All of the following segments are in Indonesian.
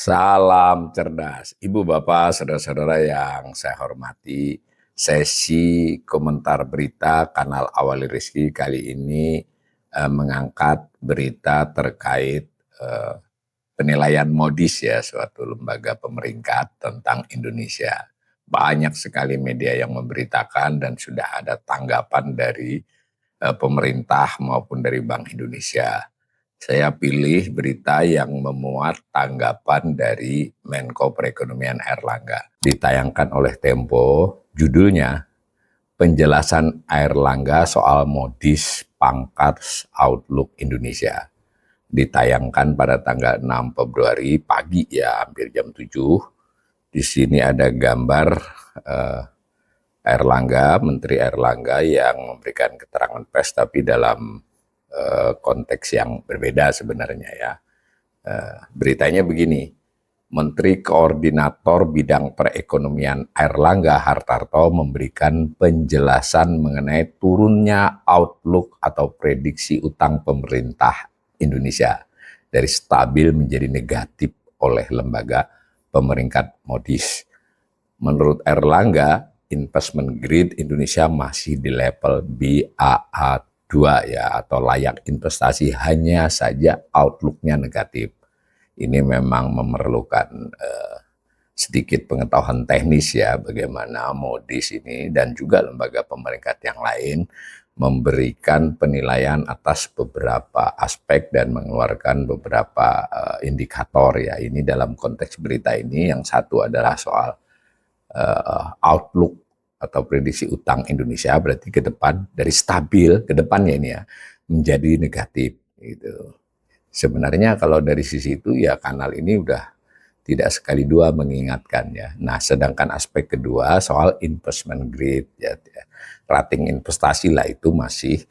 Salam cerdas, Ibu, Bapak, saudara-saudara yang saya hormati. Sesi komentar berita kanal Awali Rizki kali ini mengangkat berita terkait penilaian Moody's ya, suatu lembaga pemeringkat tentang Indonesia. Banyak sekali media yang memberitakan dan sudah ada tanggapan dari pemerintah maupun dari Bank Indonesia. Saya pilih berita yang memuat tanggapan dari Menko Perekonomian Airlangga. Ditayangkan oleh Tempo, judulnya Penjelasan Airlangga soal Moody's Pangkat Outlook Indonesia. Ditayangkan pada tanggal 6 Februari pagi ya, hampir jam 7. Di sini ada gambar Airlangga, Menteri Airlangga yang memberikan keterangan pers tapi dalam konteks yang berbeda sebenarnya ya. Beritanya begini, Menteri Koordinator Bidang Perekonomian Airlangga Hartarto memberikan penjelasan mengenai turunnya outlook atau prediksi utang pemerintah Indonesia dari stabil menjadi negatif oleh lembaga pemeringkat Moody's. Menurut Airlangga, investment grade Indonesia masih di level Baa2 ya, atau layak investasi, hanya saja outlook-nya negatif. Ini memang memerlukan sedikit pengetahuan teknis ya, bagaimana Moody's ini dan juga lembaga pemeringkat yang lain memberikan penilaian atas beberapa aspek dan mengeluarkan beberapa indikator ya. Ini dalam konteks berita ini yang satu adalah soal outlook atau prediksi utang Indonesia, berarti ke depan dari stabil ke depannya ini ya menjadi negatif gitu. Sebenarnya kalau dari sisi itu ya kanal ini udah tidak sekali dua mengingatkan ya. Nah, sedangkan aspek kedua soal investment grade ya, rating investasi lah itu masih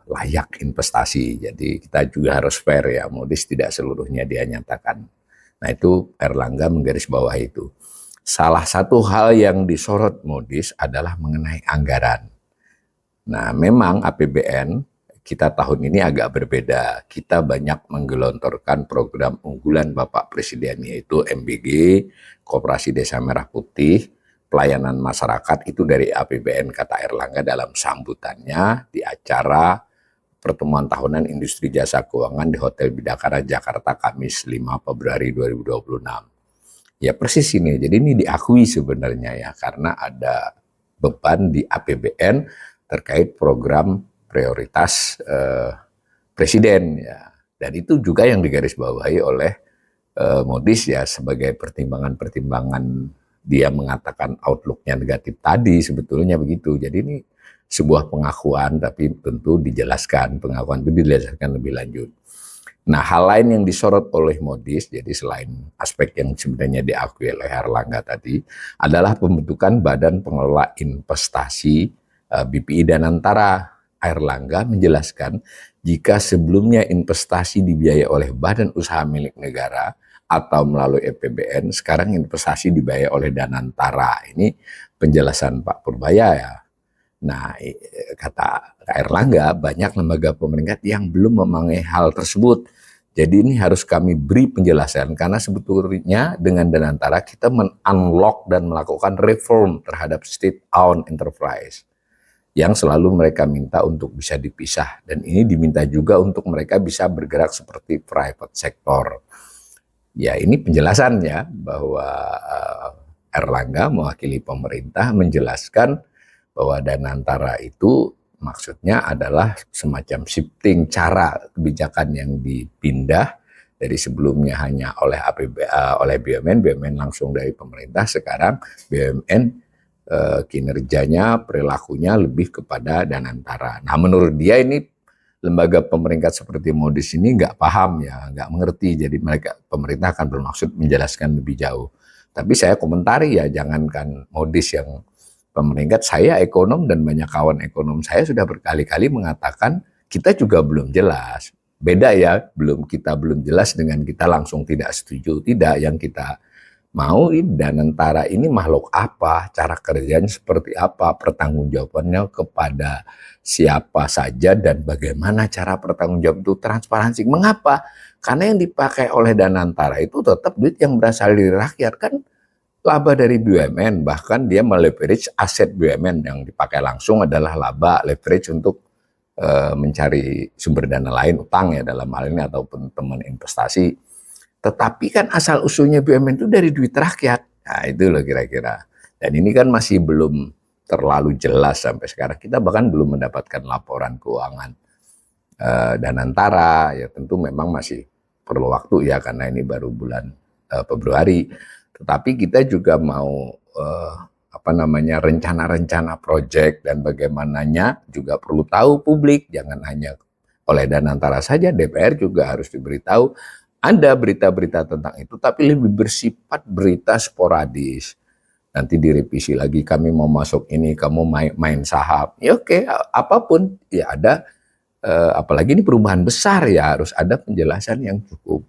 layak investasi. Jadi kita juga harus fair ya, Moody's tidak seluruhnya dia nyatakan. Nah, itu Airlangga menggarisbawahi itu. Salah satu hal yang disorot Moody's adalah mengenai anggaran. Nah, memang APBN kita tahun ini agak berbeda. Kita banyak menggelontorkan program unggulan Bapak Presiden, yaitu MBG, Koperasi Desa Merah Putih, pelayanan masyarakat, itu dari APBN, kata Airlangga dalam sambutannya di acara pertemuan tahunan industri jasa keuangan di Hotel Bidakara, Jakarta, Kamis 5 Februari 2026. Ya persis ini, jadi ini diakui sebenarnya ya, karena ada beban di APBN terkait program prioritas Presiden ya. Dan itu juga yang digarisbawahi oleh Moody's ya, sebagai pertimbangan-pertimbangan dia mengatakan outlook-nya negatif tadi, sebetulnya begitu. Jadi ini sebuah pengakuan, tapi tentu dijelaskan, pengakuan itu dijelaskan lebih lanjut. Nah, hal lain yang disorot oleh Moody's, jadi selain aspek yang sebenarnya diakui oleh Airlangga tadi, adalah pembentukan Badan Pengelola Investasi BPI Danantara. Airlangga menjelaskan jika sebelumnya investasi dibiayai oleh badan usaha milik negara atau melalui APBN, sekarang investasi dibiayai oleh Danantara. Ini penjelasan Pak Purbaya ya. Nah, kata Airlangga, banyak lembaga pemeringkat yang belum memahami hal tersebut. Jadi ini harus kami beri penjelasan, karena sebetulnya dengan Danantara kita men-unlock dan melakukan reform terhadap state-owned enterprise yang selalu mereka minta untuk bisa dipisah. Dan ini diminta juga untuk mereka bisa bergerak seperti private sector. Ya, ini penjelasannya bahwa Airlangga mewakili pemerintah menjelaskan bahwa Danantara itu maksudnya adalah semacam shifting cara kebijakan yang dipindah dari sebelumnya hanya oleh oleh BUMN langsung dari pemerintah, sekarang BUMN kinerjanya, perilakunya lebih kepada Danantara. Nah, menurut dia ini lembaga pemeringkat seperti Moody's ini nggak paham ya, nggak mengerti. Jadi pemerintah akan bermaksud menjelaskan lebih jauh. Tapi saya komentari ya, jangankan Moody's yang pemeringkat, saya ekonom dan banyak kawan ekonom saya sudah berkali-kali mengatakan kita juga belum jelas. Beda ya, kita belum jelas dengan kita langsung tidak setuju. Tidak, yang kita mau Danantara ini makhluk apa, cara kerjanya seperti apa, pertanggungjawabannya kepada siapa saja, dan bagaimana cara pertanggungjawab itu transparansi. Mengapa? Karena yang dipakai oleh Danantara itu tetap duit yang berasal dari rakyat, kan laba dari BUMN, bahkan dia meleverage aset BUMN yang dipakai langsung adalah laba leverage untuk mencari sumber dana lain, utang ya dalam hal ini ataupun teman investasi. Tetapi kan asal usulnya BUMN itu dari duit rakyat. Nah itu loh kira-kira. Dan ini kan masih belum terlalu jelas sampai sekarang. Kita bahkan belum mendapatkan laporan keuangan Danantara. Ya tentu memang masih perlu waktu ya karena ini baru bulan Februari. Tetapi kita juga mau rencana-rencana proyek dan bagaimananya juga perlu tahu publik. Jangan hanya oleh Danantara saja, DPR juga harus diberitahu. Ada berita-berita tentang itu, tapi lebih bersifat berita sporadis. Nanti direvisi lagi, kami mau masuk ini, kamu main saham. Ya oke, apapun ya ada. Apalagi ini perubahan besar ya, harus ada penjelasan yang cukup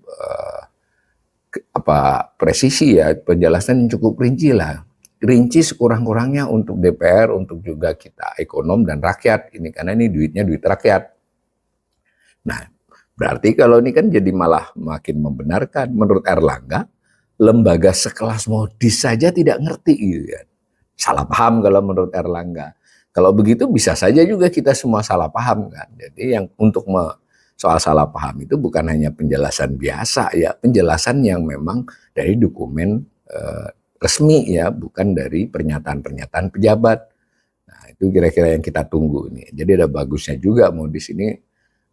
presisi ya, penjelasan yang cukup rinci lah. Rinci sekurang-kurangnya untuk DPR, untuk juga kita ekonom dan rakyat ini, karena ini duitnya duit rakyat. Nah, berarti kalau ini kan jadi malah makin membenarkan. Menurut Erlangga, lembaga sekelas Modis saja tidak ngerti gitu kan. Salah paham kalau menurut Erlangga. Kalau begitu bisa saja juga kita semua salah paham kan. Jadi yang untuk soal salah paham itu bukan hanya penjelasan biasa ya, penjelasan yang memang dari dokumen resmi ya, bukan dari pernyataan-pernyataan pejabat. Nah, itu kira-kira yang kita tunggu ini. Jadi ada bagusnya juga Modis ini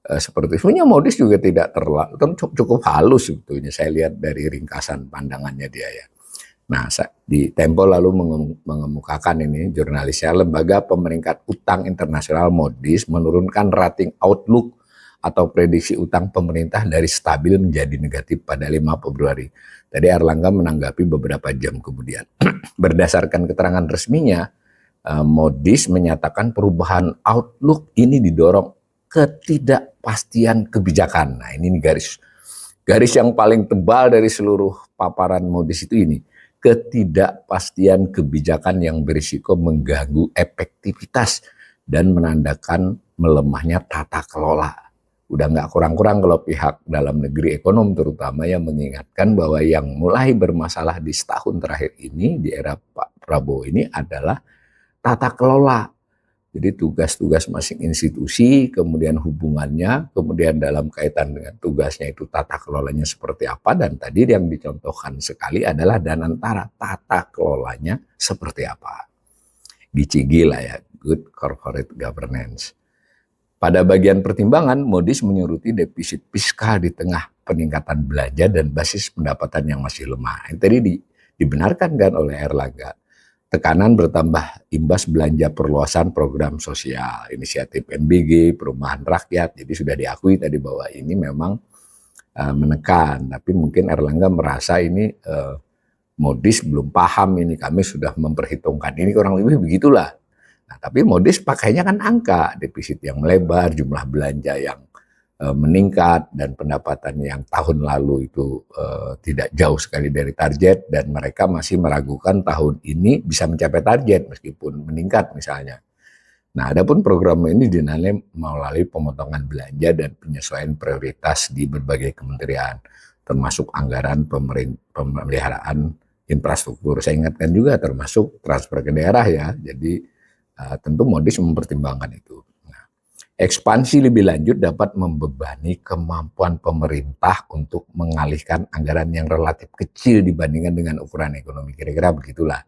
seperti sebenarnya Modis juga tidak terlalu cukup halus sebetulnya, saya lihat dari ringkasan pandangannya dia ya. Nah, di Tempo lalu mengemukakan ini jurnalisnya, lembaga pemeringkat utang internasional Modis menurunkan rating outlook atau prediksi utang pemerintah dari stabil menjadi negatif pada 5 Februari. Tadi Erlangga menanggapi beberapa jam kemudian. Berdasarkan keterangan resminya, Modis menyatakan perubahan outlook ini didorong ketidakpastian kebijakan. Nah ini garis yang paling tebal dari seluruh paparan Modis itu ini. Ketidakpastian kebijakan yang berisiko mengganggu efektivitas dan menandakan melemahnya tata kelola. Udah nggak kurang-kurang kalau pihak dalam negeri ekonom terutama yang mengingatkan bahwa yang mulai bermasalah di setahun terakhir ini di era Pak Prabowo ini adalah tata kelola. Jadi tugas-tugas masing institusi, kemudian hubungannya, kemudian dalam kaitan dengan tugasnya itu tata kelolanya seperti apa, dan tadi yang dicontohkan sekali adalah Danantara, tata kelolanya seperti apa. Gicigi lah ya, good corporate governance. Pada bagian pertimbangan, Modis menyoroti defisit fiskal di tengah peningkatan belanja dan basis pendapatan yang masih lemah. Ini tadi dibenarkan kan oleh Erlangga. Tekanan bertambah imbas belanja perluasan program sosial, inisiatif NBG, perumahan rakyat. Jadi sudah diakui tadi bahwa ini memang menekan. Tapi mungkin Erlangga merasa ini Modis belum paham ini, kami sudah memperhitungkan. Ini kurang lebih begitulah. Nah, tapi Modis pakainya kan angka, defisit yang melebar, jumlah belanja yang meningkat, dan pendapatan yang tahun lalu itu tidak jauh sekali dari target, dan mereka masih meragukan tahun ini bisa mencapai target meskipun meningkat misalnya. Nah, adapun program ini dinilai melalui pemotongan belanja dan penyesuaian prioritas di berbagai kementerian, termasuk anggaran pemeliharaan infrastruktur. Saya ingatkan juga termasuk transfer ke daerah ya. Jadi tentu Modis mempertimbangkan itu. Ekspansi lebih lanjut dapat membebani kemampuan pemerintah untuk mengalihkan anggaran yang relatif kecil dibandingkan dengan ukuran ekonomi. Kira-kira begitulah.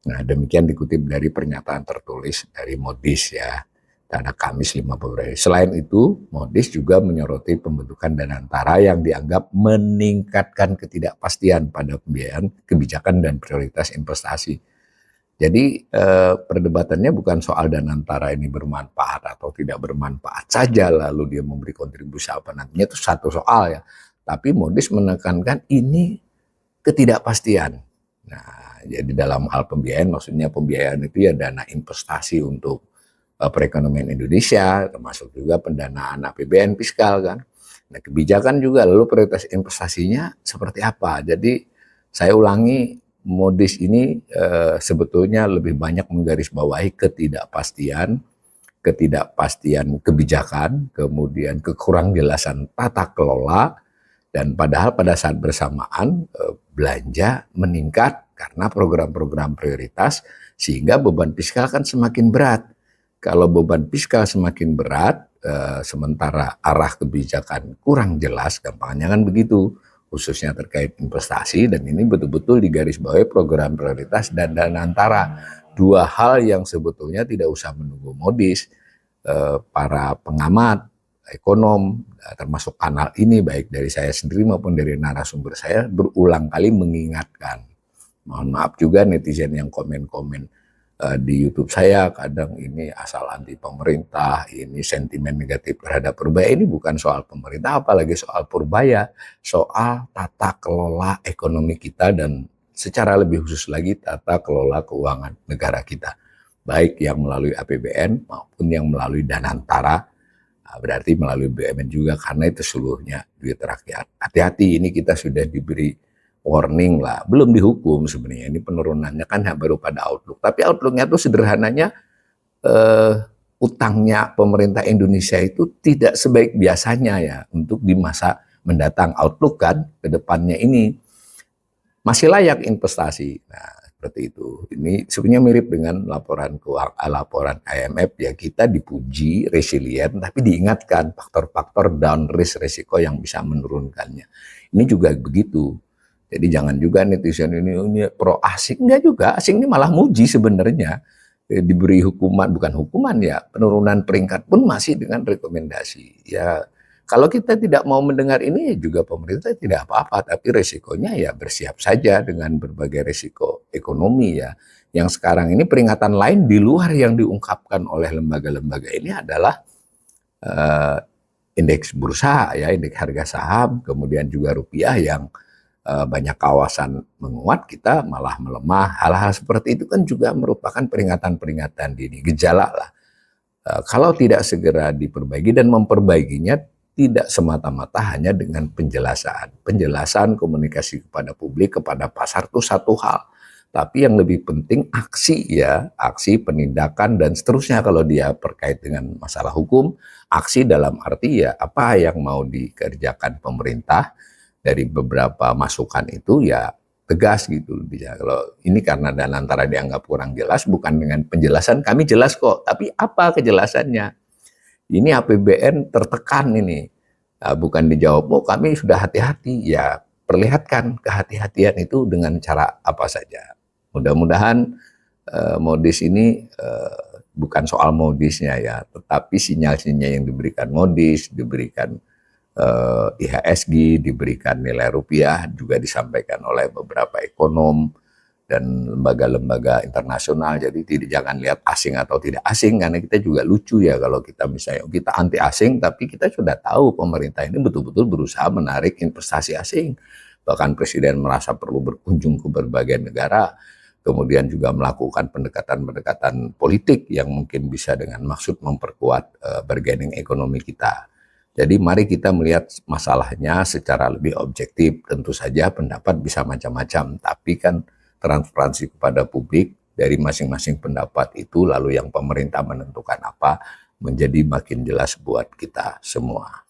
Nah, demikian dikutip dari pernyataan tertulis dari Modis ya, pada Kamis 5 Februari. Selain itu, Modis juga menyoroti pembentukan Danantara yang dianggap meningkatkan ketidakpastian pada pembiayaan, kebijakan, dan prioritas investasi. Jadi perdebatannya bukan soal Danantara ini bermanfaat atau tidak bermanfaat saja lalu dia memberi kontribusi apa nantinya, itu satu soal ya. Tapi Modis menekankan ini ketidakpastian. Nah, jadi dalam hal pembiayaan, maksudnya pembiayaan itu ya dana investasi untuk perekonomian Indonesia, termasuk juga pendanaan APBN fiskal kan. Nah, kebijakan juga lalu prioritas investasinya seperti apa. Jadi saya ulangi, Modis ini sebetulnya lebih banyak menggarisbawahi ketidakpastian kebijakan, kemudian kekurangjelasan tata kelola, Dan padahal pada saat bersamaan belanja meningkat karena program-program prioritas, sehingga beban fiskal kan semakin berat. Kalau beban fiskal semakin berat, sementara arah kebijakan kurang jelas, gampangnya kan begitu, khususnya terkait investasi, dan ini betul-betul digarisbawahi program prioritas dan dana antara. Dua hal yang sebetulnya tidak usah menunggu modis. Para pengamat, ekonom, termasuk kanal ini, baik dari saya sendiri maupun dari narasumber saya, berulang kali mengingatkan. Mohon maaf juga netizen yang komen-komen di YouTube saya, kadang ini asal anti pemerintah, ini sentimen negatif terhadap Purbaya. Ini bukan soal pemerintah, apalagi soal Purbaya, soal tata kelola ekonomi kita dan secara lebih khusus lagi tata kelola keuangan negara kita, baik yang melalui APBN maupun yang melalui dana antara. Berarti melalui BUMN juga, karena itu seluruhnya duit rakyat. Hati-hati, ini kita sudah diberi warning lah, belum dihukum sebenarnya. Ini penurunannya kan baru pada outlook, tapi outlooknya itu sederhananya utangnya pemerintah Indonesia itu tidak sebaik biasanya ya untuk di masa mendatang. Outlook kan ke depannya ini masih layak investasi. Nah, seperti itu. Ini sebenarnya mirip dengan laporan IMF ya, kita dipuji resilient tapi diingatkan faktor-faktor down risk resiko yang bisa menurunkannya. Ini juga begitu. Jadi jangan juga netizen ini pro asing, enggak juga. Asing ini malah muji sebenarnya. Diberi hukuman, bukan hukuman ya, penurunan peringkat pun masih dengan rekomendasi. Ya, kalau kita tidak mau mendengar ini ya juga pemerintah tidak apa-apa, tapi resikonya ya bersiap saja dengan berbagai resiko ekonomi ya. Yang sekarang ini peringatan lain di luar yang diungkapkan oleh lembaga-lembaga ini adalah indeks bursa ya, indeks harga saham, kemudian juga rupiah yang banyak kawasan menguat, kita malah melemah. Hal-hal seperti itu kan juga merupakan peringatan-peringatan dini, gejala lah. Kalau tidak segera diperbaiki, dan memperbaikinya tidak semata-mata hanya dengan penjelasan. Penjelasan komunikasi kepada publik, kepada pasar itu satu hal. Tapi yang lebih penting aksi ya, aksi penindakan dan seterusnya kalau dia terkait dengan masalah hukum. Aksi dalam arti ya apa yang mau dikerjakan pemerintah, dari beberapa masukan itu ya tegas gitu. Bisa kalau ini karena dana antara dianggap kurang jelas, bukan dengan penjelasan kami jelas kok, tapi apa kejelasannya? Ini APBN tertekan ini, bukan dijawab, oh kami sudah hati-hati. Ya perlihatkan kehati-hatian itu dengan cara apa saja. Mudah-mudahan modis ini bukan soal modisnya ya, tetapi sinyal-sinyal yang diberikan modis, diberikan IHSG, diberikan nilai rupiah, juga disampaikan oleh beberapa ekonom dan lembaga-lembaga internasional. Jadi jangan lihat asing atau tidak asing, karena kita juga lucu ya kalau kita misalnya kita anti asing, tapi kita sudah tahu pemerintah ini betul-betul berusaha menarik investasi asing. Bahkan Presiden merasa perlu berkunjung ke berbagai negara, kemudian juga melakukan pendekatan-pendekatan politik yang mungkin bisa dengan maksud memperkuat bargaining ekonomi kita. Jadi mari kita melihat masalahnya secara lebih objektif. Tentu saja pendapat bisa macam-macam, tapi kan transparansi kepada publik dari masing-masing pendapat itu, lalu yang pemerintah menentukan apa, menjadi makin jelas buat kita semua.